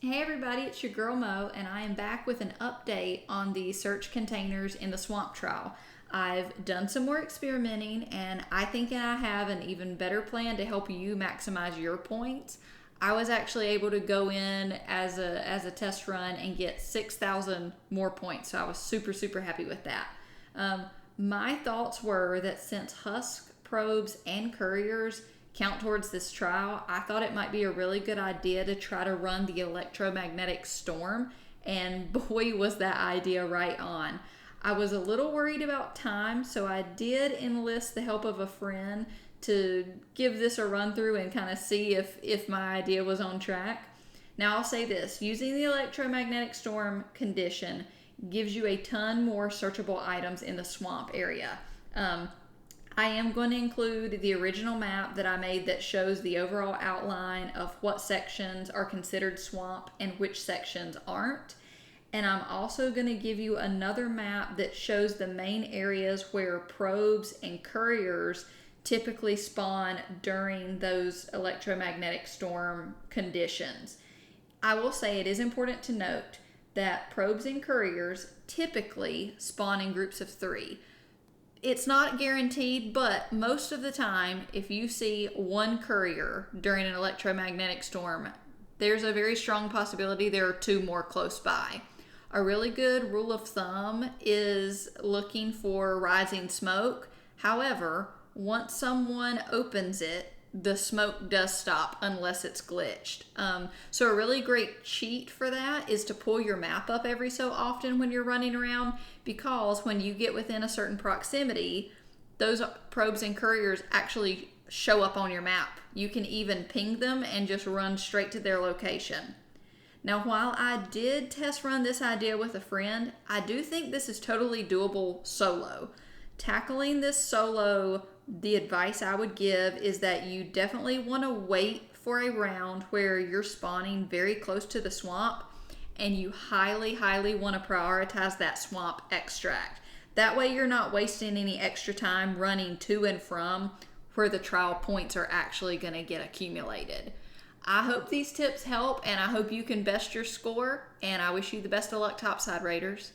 Hey everybody, it's your girl Mo, and I am back with an update on the search containers in the swamp trial. I've done some more experimenting, and I think I have an even better plan to help you maximize your points. I was actually able to go in as a test run and get 6,000 more points, so I was super happy with that. My thoughts were that since husk, probes, and couriers count towards this trial, I thought it might be a really good idea to try to run the electromagnetic storm, and boy, was that idea right on. I was a little worried about time, so I did enlist the help of a friend to give this a run through and kind of see if my idea was on track. Now, I'll say this, using the electromagnetic storm condition gives you a ton more searchable items in the swamp area. I am going to include the original map that I made that shows the overall outline of what sections are considered swamp and which sections aren't. And I'm also going to give you another map that shows the main areas where probes and couriers typically spawn during those electromagnetic storm conditions. I will say it is important to note that probes and couriers typically spawn in groups of 3. It's not guaranteed, but most of the time, if you see one courier during an electromagnetic storm, there's a very strong possibility there are 2 more close by. A really good rule of thumb is looking for rising smoke. However, once someone opens it, the smoke does stop unless it's glitched. So a really great cheat for that is to pull your map up every so often when you're running around, because when you get within a certain proximity, those probes and couriers actually show up on your map. You can even ping them and just run straight to their location. Now, while I did test run this idea with a friend, I do think this is totally doable solo. Tackling this solo, the advice I would give is that you definitely want to wait for a round where you're spawning very close to the swamp, and you highly want to prioritize that swamp extract. That way you're not wasting any extra time running to and from where the trial points are actually going to get accumulated. I hope these tips help, and I hope you can best your score, and I wish you the best of luck topside raiders.